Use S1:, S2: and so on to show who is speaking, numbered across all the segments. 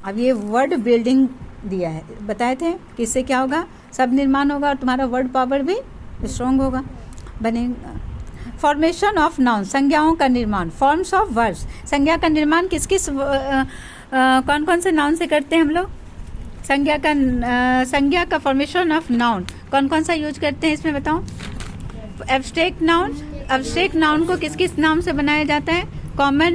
S1: अब ये word building दिया है, बताए थे कि इससे क्या होगा, सब निर्माण होगा और तुम्हारा वर्ड पावर भी स्ट्रॉन्ग होगा, बनेगा। फॉर्मेशन ऑफ नाउन, संज्ञाओं का निर्माण। फॉर्म्स ऑफ वर्ड्स, संज्ञा का निर्माण किस किस कौन कौन से नाउन से करते हैं हम लोग? संज्ञा का फॉर्मेशन ऑफ नाउन कौन कौन सा यूज करते हैं इसमें बताओ? एब्स्ट्रैक्ट नाउन, एब्स्ट्रैक्ट नाउन को किस किस नाम से बनाया जाता है? कॉमन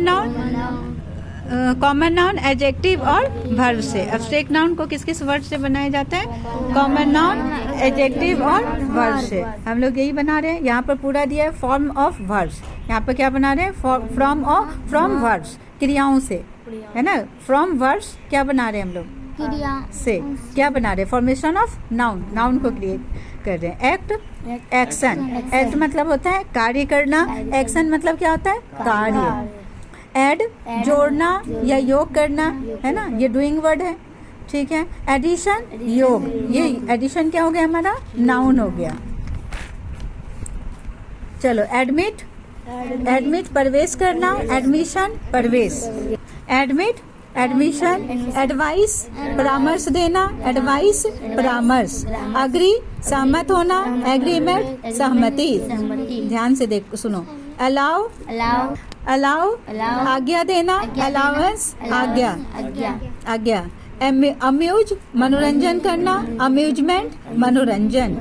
S1: नाउन, एडजेक्टिव और वर्ब से। एब्स्ट्रैक्ट नाउन को किस किस वर्ड से बनाया जाता है? कॉमन नाउन, एडजेक्टिव और वर्ब से। हम लोग यही बना रहे हैं। यहाँ पर पूरा दिया है फॉर्म ऑफ वर्ड्स, यहाँ पर क्या बना रहे हैं? फ्रॉम वर्ड्स, क्रियाओं से, है ना। फ्रॉम वर्ड्स क्या बना रहे हैं हम लोग?
S2: क्रिया
S1: से क्या बना रहे हैं? फॉर्मेशन ऑफ नाउन, नाउन को क्रिएट कर रहे हैं। Act, action. एक्ट मतलब होता है कार्य करना, एक्शन मतलब क्या होता है? कार्य। ऐड, जोड़ना या योग करना, है ना, ये डूइंग वर्ड है, ठीक है। एडिशन, योग, ये एडिशन क्या हो गया हमारा? नाउन हो गया। चलो, एडमिट, एडमिट प्रवेश करना, एडमिशन प्रवेश। Admit, admission. एडवाइस, परामर्श देना, एडवाइस परामर्श। अग्री, सहमत होना, एग्रीमेंट सहमति। ध्यान से देख सुनो। अलाउ, अलाउ आज्ञा देना, अलाउंस आज्ञा, आज्ञा। अम्यूज, मनोरंजन करना, अम्यूजमेंट मनोरंजन।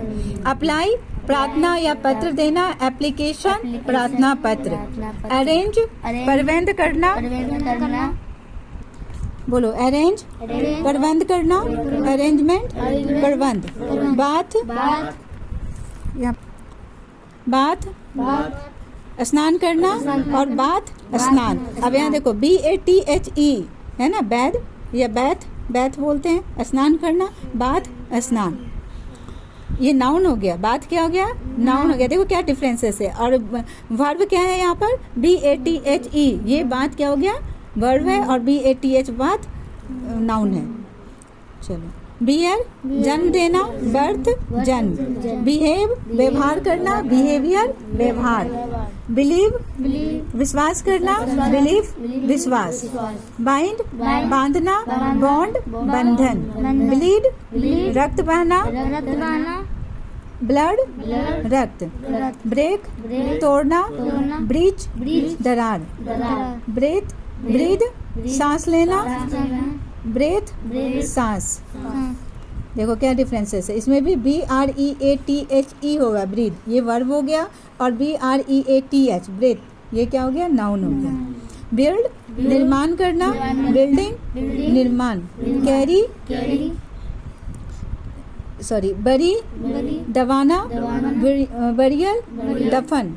S1: अप्लाई, प्रार्थना या पत्र देना, एप्लीकेशन प्रार्थना पत्र। अरेंज, प्रबंध करना, बोलो अरेंज, प्रबंध करना, अरेंजमेंट प्रबंध। बाथ, बाथ स्नान करना और बाथ स्नान। अब यहाँ देखो BATHE है ना, बैद या बैथ, बैथ बोलते हैं, स्नान करना, बाथ स्नान। ये नाउन हो गया, बाथ क्या हो गया? नाउन हो गया। देखो क्या डिफरेंसेस है। और वर्ब क्या है यहाँ पर? BATHE, ये बात क्या हो गया? वर्ब है, और BATH बात नाउन है। चलो, बियर, जन्म देना, बर्थ जन्म। बिहेव, व्यवहार करना, बिहेवियर व्यवहार। बिलीव, विश्वास करना, बिलीफ विश्वास। बाइंड, बांधना, बॉन्ड बंधन। ब्लीड, रक्त बहना, ब्लड रक्त। ब्रेक, तोड़ना, ब्रीच दरार। ब्रेथ, ब्रीद, सांस लेना, ब्रेथ सांस। देखो क्या डिफरेंसेस है इसमें भी। BREATHE होगा ब्रीथ, ये वर्ब हो गया, और BREATH ब्रेथ, ये क्या हो गया? नाउन हो गया। बिल्ड, निर्माण करना, बिल्डिंग निर्माण। कैरी, बरी, दबाना, बरियल दफन।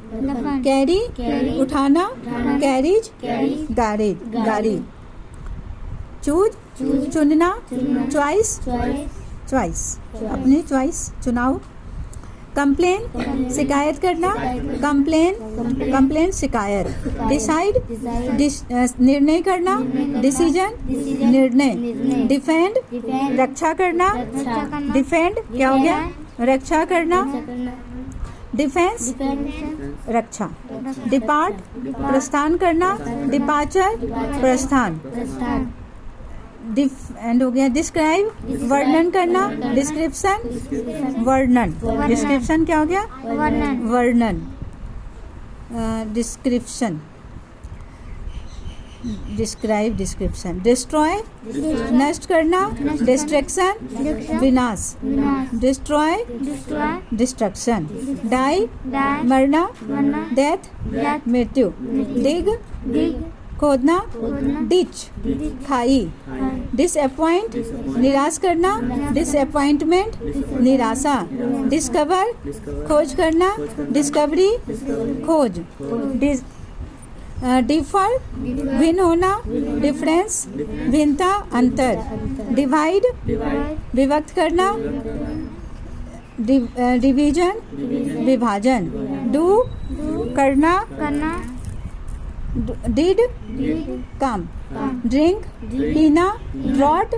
S1: कैरी, उठाना, कैरिज गाड़ी। चूज, चुनना, चॉइस अपनी चॉइस चुनाव। कंप्लेन, शिकायत करना, कंप्लेन शिकायत। डिसाइड, निर्णय करना, डिसीजन निर्णय। डिफेंड, रक्षा करना, डिफेंड क्या हो गया? रक्षा करना। डिफेंस, रक्षा। डिपार्ट, प्रस्थान करना, डिपार्चर प्रस्थान। एंड हो गया। डिस्क्राइब, वर्णन करना, डिस्क्रिप्शन वर्णन। डिस्क्रिप्शन क्या हो गया? वर्णन। Description, describe, description. डिस्ट्रॉय, नष्ट करना, डिस्ट्रैक्शन विनाश। Destroy, destruction. डाई, मरना, डेथ मृत्यु। डिग, खोदना, डिच खाई। डिसअपॉइंट, निराश करना, डिसअपॉइंटमेंट निराशा। डिस्कवर, खोज करना, डिस्कवरी खोज। डिफर, भिन्न होना, डिफरेंस भिन्नता अंतर। डिवाइड, विभक्त करना, डिवीजन विभाजन। डू, करना, डिड काम। ड्रिंक, पीना। ड्रॉट,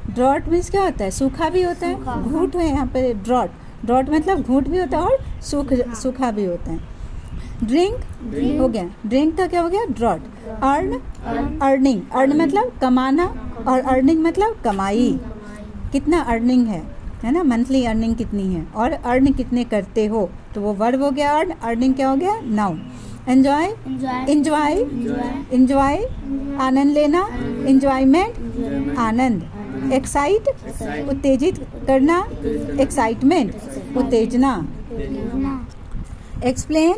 S1: ड्रॉट मीन्स क्या होता है? सूखा भी होता है, घूट है यहाँ पे। ड्रॉट मतलब घूट भी होता है और सूखा भी होता है। ड्रिंक हो गया, ड्रिंक का क्या हो गया, ड्रॉट। अर्न, अर्निंग, अर्न मतलब कमाना और अर्निंग मतलब कमाई, कितना अर्निंग है ना, मंथली अर्निंग कितनी है और अर्न कितने करते हो, तो वो वर्ब हो गया अर्न, अर्निंग क्या हो गया, नाउन। एंजॉय, इंजॉय, इंजॉय आनंद लेना, इंजॉयमेंट आनंद। एक्साइट उत्तेजित करना, एक्साइटमेंट उत्तेजना। एक्सप्लेन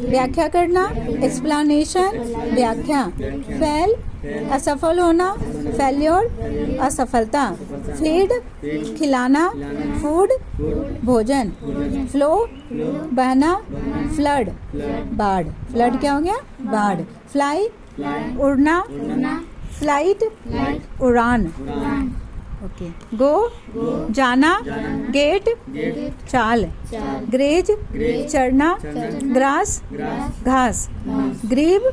S1: व्याख्या करना, एक्सप्लेनेशन व्याख्या। फेल असफल होना, फेल्योर असफलता। फीड खिलाना, फूड भोजन। फ्लो बहना, फ्लड बाढ़, फ्लड क्या हो गया, बाढ़। फ्लाई उड़ना, फ्लाइट उड़ान। ओके। गो जाना, गेट चाल। ग्रेज चढ़ना, ग्रास घास। ग्रीव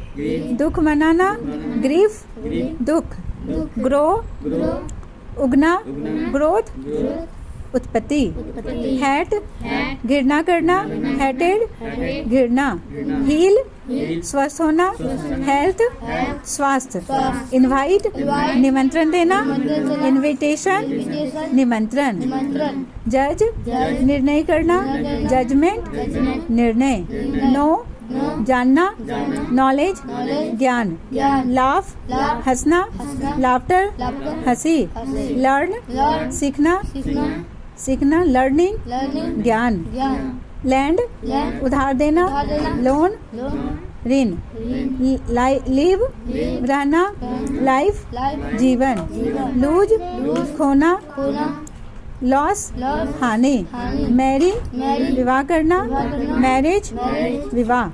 S1: दुख मनाना, ग्रीफ दुख। ग्रो उगना, ग्रोथ उत्पत्ति। हैट घृणा करना, हैटेड घृणा। हील स्वस्थ होना, हेल्थ स्वास्थ्य। इनवाइट निमंत्रण देना, इनविटेशन निमंत्रण। जज निर्णय करना, जजमेंट निर्णय। नो जानना, नॉलेज ज्ञान। लाफ हंसना, लाफ्टर हंसी। लर्न सीखना, सीखना लर्निंग ज्ञान। लैंड उधार देना, लोन ऋण। लिव रहना, लाइफ जीवन। लूज खोना, लॉस हानि। मैरी विवाह करना, मैरिज विवाह।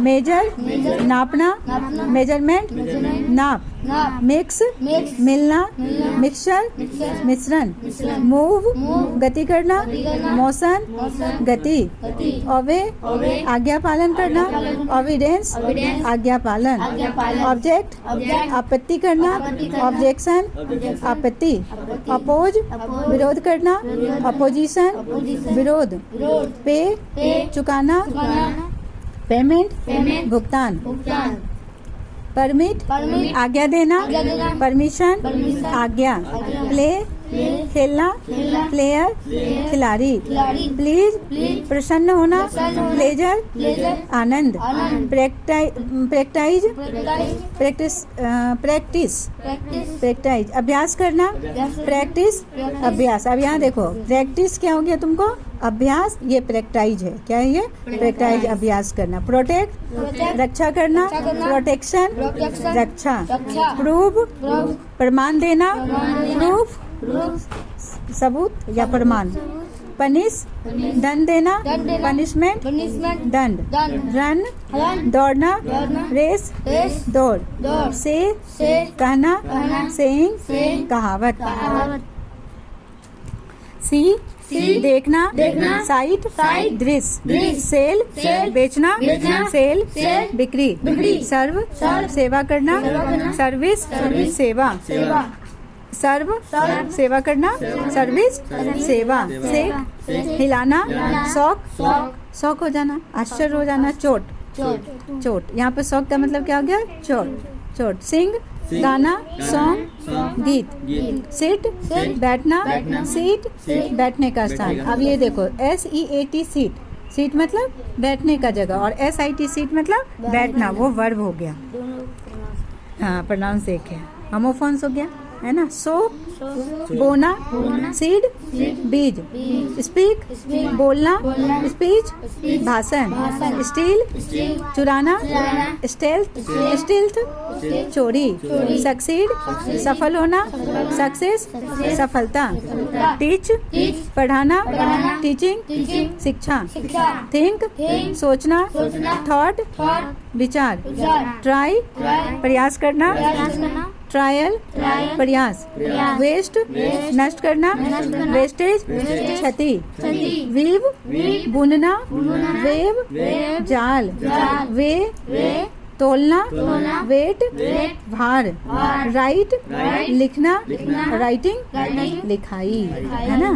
S1: मेजर नापना, मेजरमेंट नाप। मिक्स मिलना, मिक्सचर मिश्रण। मूव गति करना, मोशन गति। ओबे आज्ञा पालन करना, ओबीडेंस आज्ञा पालन। ऑब्जेक्ट आपत्ति करना, ऑब्जेक्शन आपत्ति। अपोज विरोध करना, अपोजिशन विरोध। पे चुकाना, पेमेंट भुगतान। परमिट आज्ञा देना, परमिशन आज्ञा। प्ले खेलना, प्लेयर खिलाड़ी। प्लीज प्रसन्न होना, प्लेजर आनंद। प्रैक्टिस प्रैक्टिस अभ्यास करना, प्रैक्टिस अभ्यास। अब यहाँ देखो प्रैक्टिस क्या हो गया तुमको, अभ्यास, ये प्रैक्टाइज है, क्या है ये, प्रैक्टाइज अभ्यास करना। प्रोटेक्ट रक्षा करना, प्रोटेक्शन रक्षा। प्रूव प्रमाण देना, प्रूफ सबूत या प्रमाण। पनिश दंड देना, पनिशमेंट दंड। रन दौड़ना, रेस दौड़। से कहना, सेइंग कहावत। सी देखना, साइट दृश्य। सेल बेचना, सेल बिक्री। सर्व सेवा करना, सर्विस सेवा। सर्व सेवा करना, सर्विस सेवा। सेक हिलाना, शौक हो जाना, आश्चर्य हो जाना। चोट यहाँ पे शौक का मतलब क्या हो गया, चोट। सिंग गाना, सॉन्ग गीत। सिट बैठना, सीट बैठने का स्थान। अब ये देखो SEAT सीट मतलब बैठने का जगह, और SIT सीट मतलब बैठना, वो वर्ब हो गया। हाँ प्रोनाउंस एक है, होमोफोन्स हो गया है ना। सो बोना, सीड बीज। स्पीक बोलना, स्पीच भाषण। स्टील चुराना, स्टेल्थ चोरी। सक्सीड सफल होना, सक्सेस सफलता। टीच पढ़ाना, टीचिंग शिक्षा। थिंक सोचना, थॉट विचार। ट्राई प्रयास करना, ट्रायल प्रयास। वेस्ट नष्ट करना, वेस्टेज क्षति। वीव बुनना, वेव जाल। वे तोलना, वेट भार। राइट लिखना, राइटिंग लिखाई, है ना।